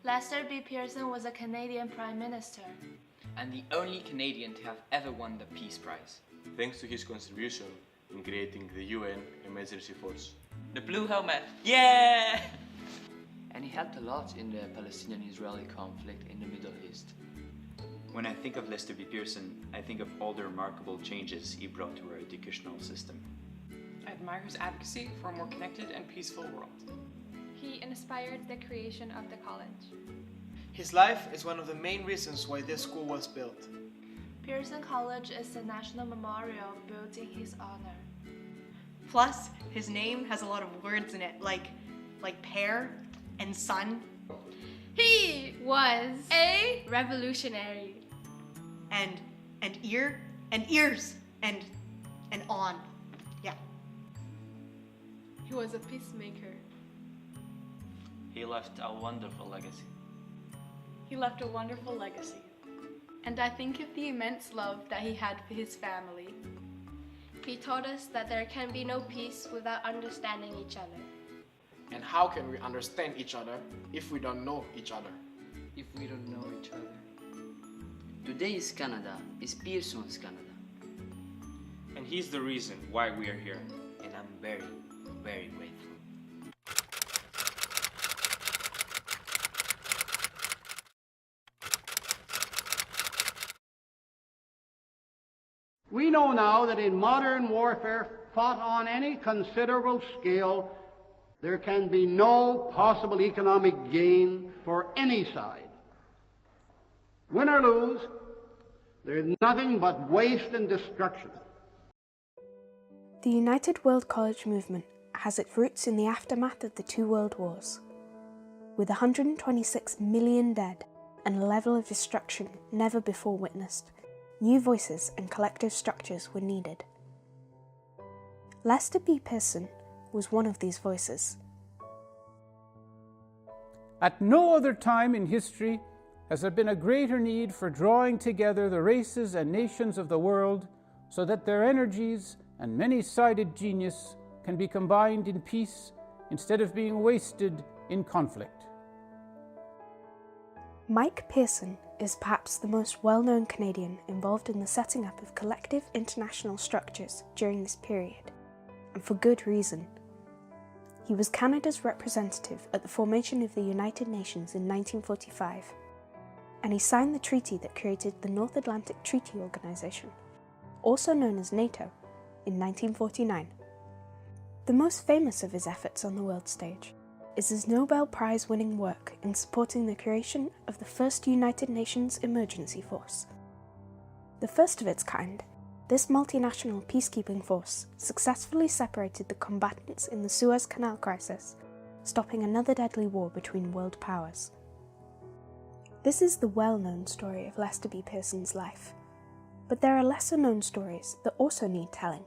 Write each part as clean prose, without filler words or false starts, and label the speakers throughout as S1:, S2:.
S1: Lester B. Pearson was a Canadian Prime Minister.
S2: And the only Canadian to have ever won the Peace Prize.
S3: Thanks to his contribution in creating the UN emergency force.
S2: The Blue Helmet, yeah!
S4: And he helped a lot in the Palestinian-Israeli conflict in the Middle East.
S5: When I think of Lester B. Pearson, I think of all the remarkable changes he brought to our educational system.
S6: I admire his advocacy for a more connected and peaceful world.
S7: He inspired the creation of the college.
S8: His life is one of the main reasons why this school was built.
S1: Pearson College is a national memorial built in his honor.
S9: Plus, his name has a lot of words in it, like pear and sun.
S7: He was a revolutionary.
S9: And ear and ears and on. Yeah.
S7: He was a peacemaker.
S4: He left a wonderful legacy.
S7: He left a wonderful legacy. And I think of the immense love that he had for his family.
S10: He taught us that there can be no peace without understanding each other.
S8: And how can we understand each other if we don't know each other?
S4: If we don't know each other.
S11: Today's Canada is Pearson's Canada.
S3: And he's the reason why we are here.
S2: And I'm very, very grateful.
S12: We know now that in modern warfare fought on any considerable scale, there can be no possible economic gain for any side. Win or lose, there is nothing but waste and destruction.
S13: The United World College movement has its roots in the aftermath of the two world wars. With 126 million dead and a level of destruction never before witnessed, new voices and collective structures were needed. Lester B. Pearson was one of these voices.
S14: At no other time in history has there been a greater need for drawing together the races and nations of the world so that their energies and many-sided genius can be combined in peace instead of being wasted in conflict.
S13: Mike Pearson is perhaps the most well-known Canadian involved in the setting up of collective international structures during this period, and for good reason. He was Canada's representative at the formation of the United Nations in 1945, and he signed the treaty that created the North Atlantic Treaty Organization, also known as NATO, in 1949. The most famous of his efforts on the world stage is his Nobel Prize-winning work in supporting the creation of the first United Nations Emergency Force. The first of its kind, this multinational peacekeeping force successfully separated the combatants in the Suez Canal crisis, stopping another deadly war between world powers. This is the well-known story of Lester B. Pearson's life, but there are lesser-known stories that also need telling.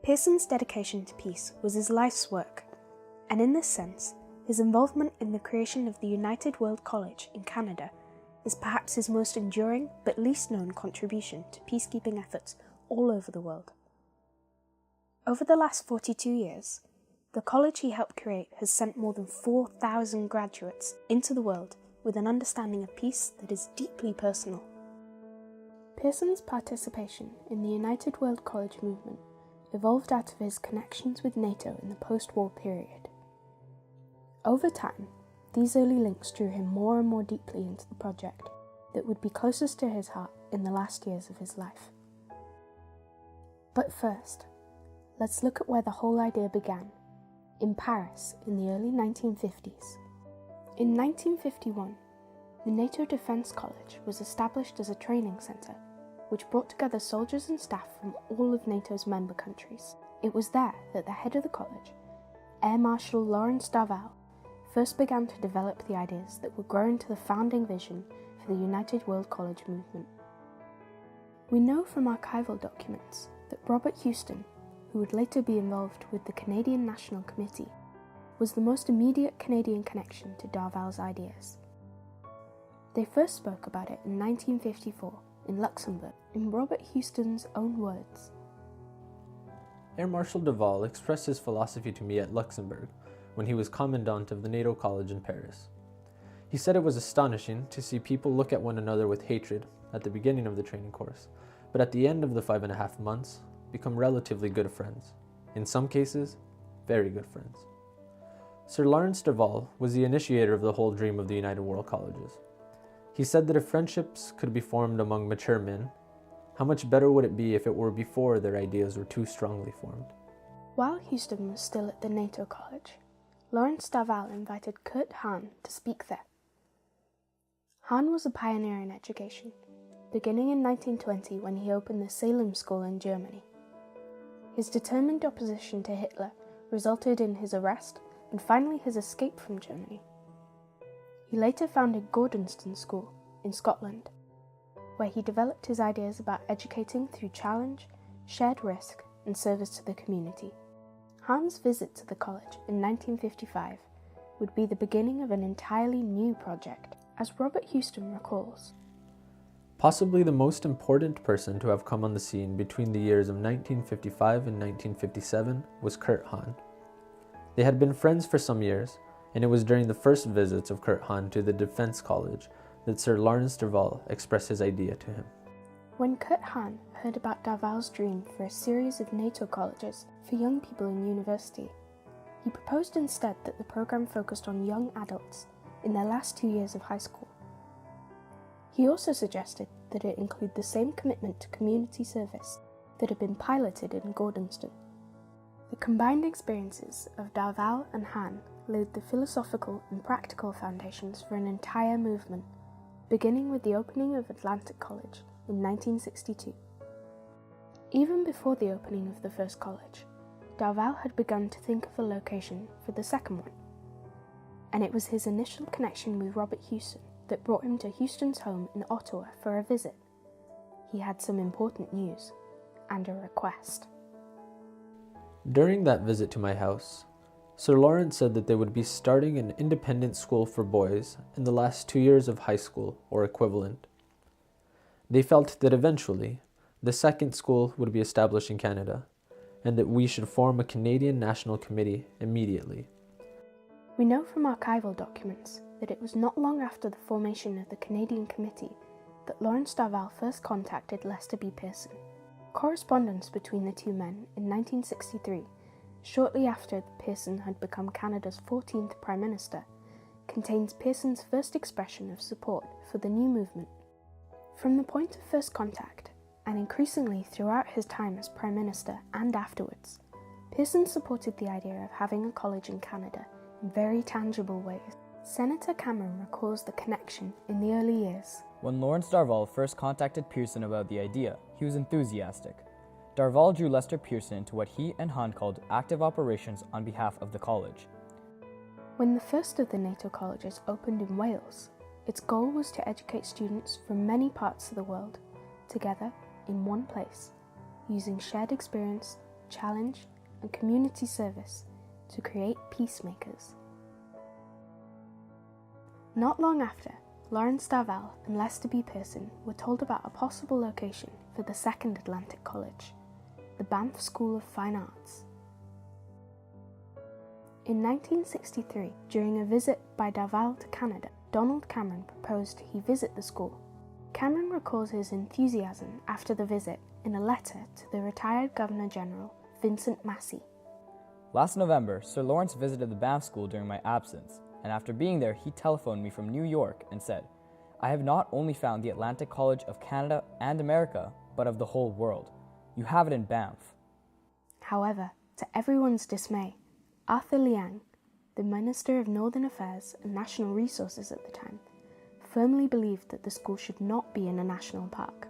S13: Pearson's dedication to peace was his life's work, and in this sense, his involvement in the creation of the United World College in Canada is perhaps his most enduring but least known contribution to peacekeeping efforts all over the world. Over the last 42 years, the college he helped create has sent more than 4,000 graduates into the world with an understanding of peace that is deeply personal. Pearson's participation in the United World College movement evolved out of his connections with NATO in the post-war period. Over time, these early links drew him more and more deeply into the project that would be closest to his heart in the last years of his life. But first, let's look at where the whole idea began, in Paris in the early 1950s. In 1951, the NATO Defence College was established as a training centre which brought together soldiers and staff from all of NATO's member countries. It was there that the head of the college, Air Marshal Lawrence Darval, first began to develop the ideas that would grow into the founding vision for the United World College movement. We know from archival documents that Robert Houston, who would later be involved with the Canadian National Committee, was the most immediate Canadian connection to Darval's ideas. They first spoke about it in 1954 in Luxembourg, in Robert Houston's own words.
S15: Air Marshal Darval expressed his philosophy to me at Luxembourg when he was commandant of the NATO College in Paris. He said it was astonishing to see people look at one another with hatred at the beginning of the training course, but at the end of the 5.5 months, become relatively good friends. In some cases, very good friends. Sir Lawrence Derval was the initiator of the whole dream of the United World Colleges. He said that if friendships could be formed among mature men, how much better would it be if it were before their ideas were too strongly formed?
S13: While Houston was still at the NATO College, Lawrence Derval invited Kurt Hahn to speak there. Hahn was a pioneer in education, beginning in 1920 when he opened the Salem School in Germany. His determined opposition to Hitler resulted in his arrest and finally his escape from Germany. He later founded Gordonston School in Scotland, where he developed his ideas about educating through challenge, shared risk, and service to the community. Hahn's visit to the college in 1955 would be the beginning of an entirely new project, as Robert Houston recalls.
S15: Possibly the most important person to have come on the scene between the years of 1955 and 1957 was Kurt Hahn. They had been friends for some years, and it was during the first visits of Kurt Hahn to the Defense College that Sir Lawrence Derval expressed his idea to him.
S13: When Kurt Hahn heard about Derval's dream for a series of NATO colleges for young people in university, he proposed instead that the program focused on young adults in their last 2 years of high school. He also suggested that it include the same commitment to community service that had been piloted in Gordonston. The combined experiences of Derval and Hahn laid the philosophical and practical foundations for an entire movement, beginning with the opening of Atlantic College in 1962. Even before the opening of the first college, Derval had begun to think of a location for the second one, and it was his initial connection with Robert Houston that brought him to Houston's home in Ottawa for a visit. He had some important news and a request.
S15: During that visit to my house, Sir Lawrence said that they would be starting an independent school for boys in the last 2 years of high school or equivalent. They felt that eventually, the second school would be established in Canada, and that we should form a Canadian National Committee immediately.
S13: We know from archival documents that it was not long after the formation of the Canadian Committee that Lawrence Derval first contacted Lester B. Pearson. Correspondence between the two men in 1963, shortly after Pearson had become Canada's 14th Prime Minister, contains Pearson's first expression of support for the new movement. From the point of first contact, and increasingly throughout his time as Prime Minister and afterwards, Pearson supported the idea of having a college in Canada in very tangible ways. Senator Cameron recalls the connection in the early years.
S16: When Lawrence Derval first contacted Pearson about the idea, he was enthusiastic. Derval drew Lester Pearson into what he and Hahn called active operations on behalf of the college.
S13: When the first of the NATO colleges opened in Wales, its goal was to educate students from many parts of the world, together in one place, using shared experience, challenge, and community service to create peacemakers. Not long after, Lawrence Derval and Lester B. Pearson were told about a possible location for the second Atlantic College, the Banff School of Fine Arts. In 1963, during a visit by Derval to Canada, Donald Cameron proposed he visit the school. Cameron recalls his enthusiasm after the visit in a letter to the retired Governor-General, Vincent Massey.
S16: Last November, Sir Lawrence visited the Banff School during my absence, and after being there, he telephoned me from New York and said, "I have not only found the Atlantic College of Canada and America, but of the whole world. You have it in Banff."
S13: However, to everyone's dismay, Arthur Liang, the Minister of Northern Affairs and National Resources at the time, firmly believed that the school should not be in a national park,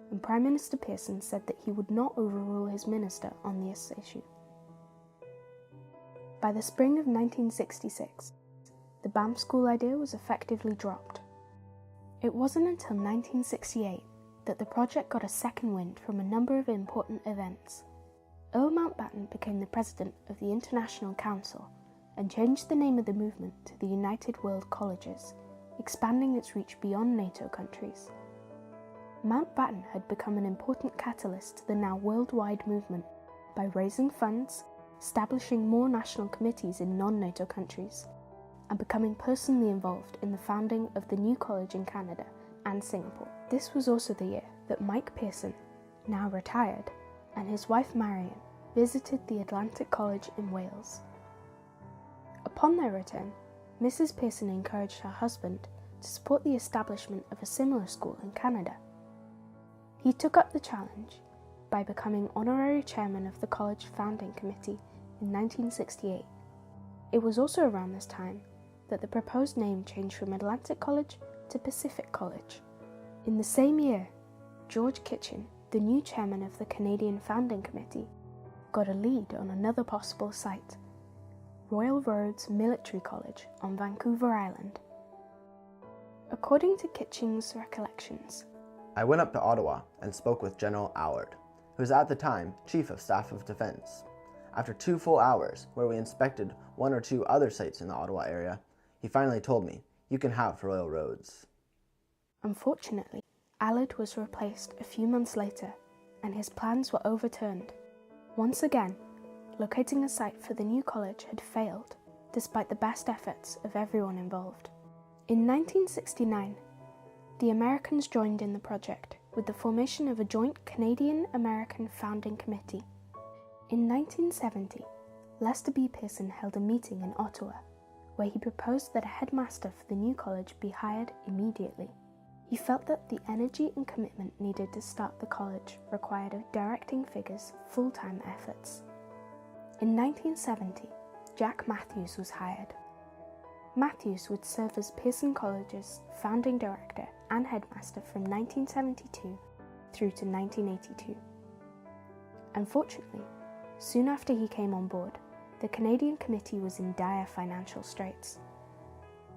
S13: and Prime Minister Pearson said that he would not overrule his minister on this issue. By the spring of 1966, the Banff School idea was effectively dropped. It wasn't until 1968 that the project got a second wind from a number of important events. Earl Mountbatten became the president of the International Council and changed the name of the movement to the United World Colleges, expanding its reach beyond NATO countries. Mountbatten had become an important catalyst to the now worldwide movement by raising funds, establishing more national committees in non-NATO countries, and becoming personally involved in the founding of the new college in Canada and Singapore. This was also the year that Mike Pearson, now retired, and his wife Marion visited the Atlantic College in Wales. Upon their return, Mrs. Pearson encouraged her husband to support the establishment of a similar school in Canada. He took up the challenge by becoming honorary chairman of the college founding committee in 1968. It was also around this time that the proposed name changed from Atlantic College to Pacific College. In the same year, George Kitchen, the new chairman of the Canadian Founding Committee, got a lead on another possible site, Royal Roads Military College on Vancouver Island. According to Kitching's recollections,
S17: I went up to Ottawa and spoke with General Allard, who was at the time Chief of Staff of Defence. After 2 full hours, where we inspected 1 or 2 other sites in the Ottawa area, he finally told me, "You can have Royal Roads."
S13: Unfortunately, Allard was replaced a few months later, and his plans were overturned. Once again, locating a site for the new college had failed, despite the best efforts of everyone involved. In 1969, the Americans joined in the project with the formation of a joint Canadian-American founding committee. In 1970, Lester B. Pearson held a meeting in Ottawa, where he proposed that a headmaster for the new college be hired immediately. He felt that the energy and commitment needed to start the college required a directing figure's full-time efforts. In 1970, Jack Matthews was hired. Matthews would serve as Pearson College's founding director and headmaster from 1972 through to 1982. Unfortunately, soon after he came on board, the Canadian Committee was in dire financial straits.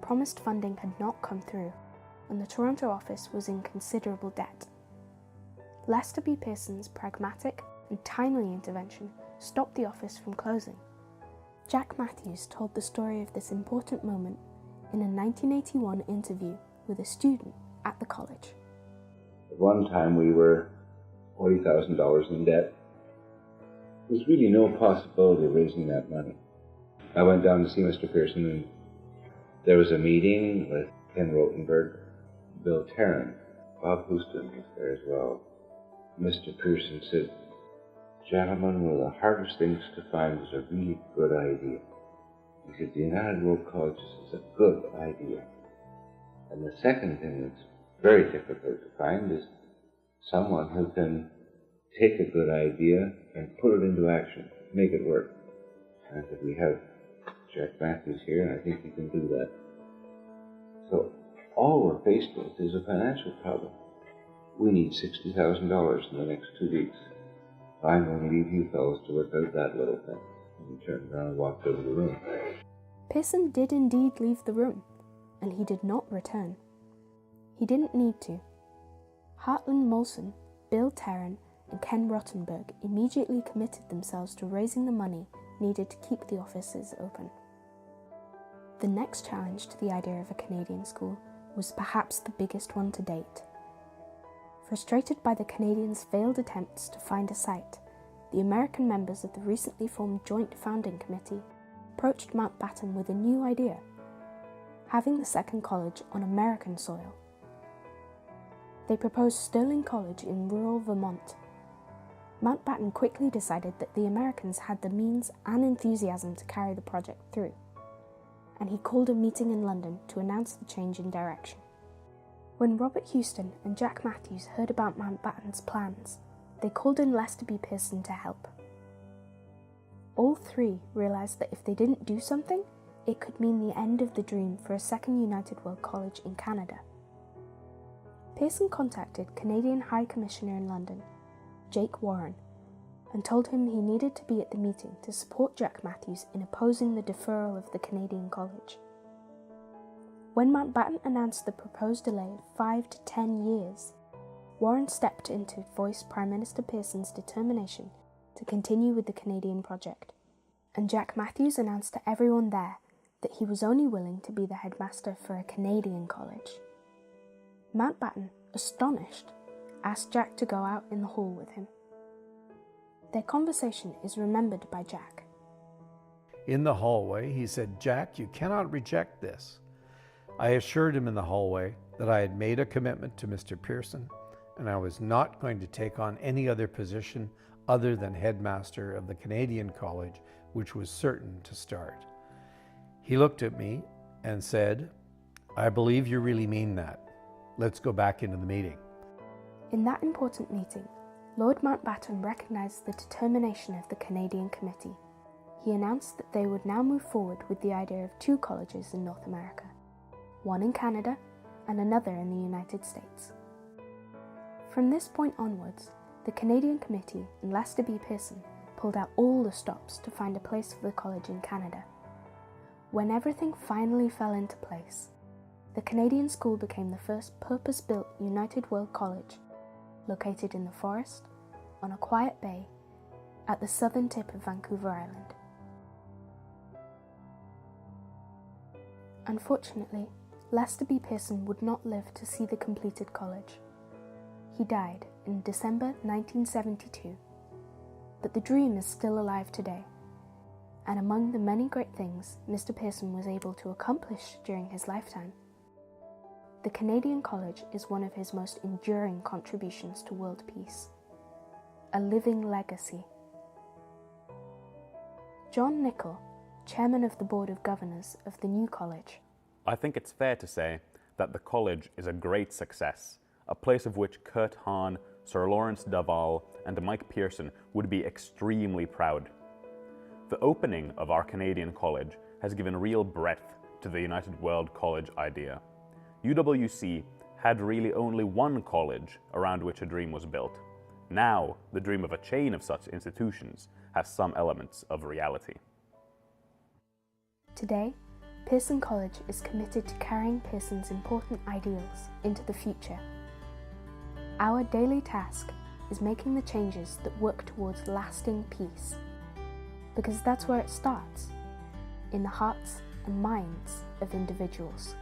S13: Promised funding had not come through, and the Toronto office was in considerable debt. Lester B. Pearson's pragmatic and timely intervention stopped the office from closing. Jack Matthews told the story of this important moment in a 1981 interview with a student at the college.
S18: At one time we were $40,000 in debt. There was really no possibility of raising that money. I went down to see Mr. Pearson, and there was a meeting with Ken Rotenberg, Bill Tarrant, Bob Houston was there as well. Mr. Pearson said, "Gentlemen, one of the hardest things to find is a really good idea." He said, "The United World Colleges is a good idea. And the second thing that's very difficult to find is someone who can take a good idea and put it into action, make it work." And I said, "We have Jack Matthews here, and I think he can do that." So all we're faced with is a financial problem. We need $60,000 in the next 2 weeks. I'm going to leave you fellows to work out that little thing. And he turned around and walked out of the room.
S13: Pearson did indeed leave the room, and he did not return. He didn't need to. Hartland Molson, Bill Tarrant, and Ken Rottenberg immediately committed themselves to raising the money needed to keep the offices open. The next challenge to the idea of a Canadian school was perhaps the biggest one to date. Frustrated by the Canadians' failed attempts to find a site, the American members of the recently formed Joint Founding Committee approached Mountbatten with a new idea: having the second college on American soil. They proposed Sterling College in rural Vermont. Mountbatten quickly decided that the Americans had the means and enthusiasm to carry the project through, and he called a meeting in London to announce the change in direction. When Robert Houston and Jack Matthews heard about Mountbatten's plans, they called in Lester B. Pearson to help. All three realised that if they didn't do something, it could mean the end of the dream for a second United World College in Canada. Pearson contacted Canadian High Commissioner in London, Jake Warren, and told him he needed to be at the meeting to support Jack Matthews in opposing the deferral of the Canadian College. When Mountbatten announced the proposed delay of 5 to 10 years, Warren stepped in to voice Prime Minister Pearson's determination to continue with the Canadian project, and Jack Matthews announced to everyone there that he was only willing to be the headmaster for a Canadian college. Mountbatten, astonished, asked Jack to go out in the hall with him. Their conversation is remembered by Jack.
S19: In the hallway, he said, "Jack, you cannot reject this." I assured him in the hallway that I had made a commitment to Mr. Pearson, and I was not going to take on any other position other than headmaster of the Canadian College, which was certain to start. He looked at me and said, "I believe you really mean that. Let's go back into the meeting."
S13: In that important meeting, Lord Mountbatten recognised the determination of the Canadian Committee. He announced that they would now move forward with the idea of 2 colleges in North America, one in Canada and another in the United States. From this point onwards, the Canadian Committee and Lester B. Pearson pulled out all the stops to find a place for the college in Canada. When everything finally fell into place, the Canadian school became the first purpose-built United World College, located in the forest, on a quiet bay, at the southern tip of Vancouver Island. Unfortunately, Lester B. Pearson would not live to see the completed college. He died in December 1972, but the dream is still alive today, and among the many great things Mr. Pearson was able to accomplish during his lifetime, the Canadian College is one of his most enduring contributions to world peace, a living legacy. John Nichol, chairman of the Board of Governors of the new college.
S20: I think it's fair to say that the college is a great success, a place of which Kurt Hahn, Sir Lawrence Daval, and Mike Pearson would be extremely proud. The opening of our Canadian College has given real breadth to the United World College idea. UWC had really only one college around which a dream was built. Now, the dream of a chain of such institutions has some elements of reality.
S13: Today, Pearson College is committed to carrying Pearson's important ideals into the future. Our daily task is making the changes that work towards lasting peace, because that's where it starts, in the hearts and minds of individuals.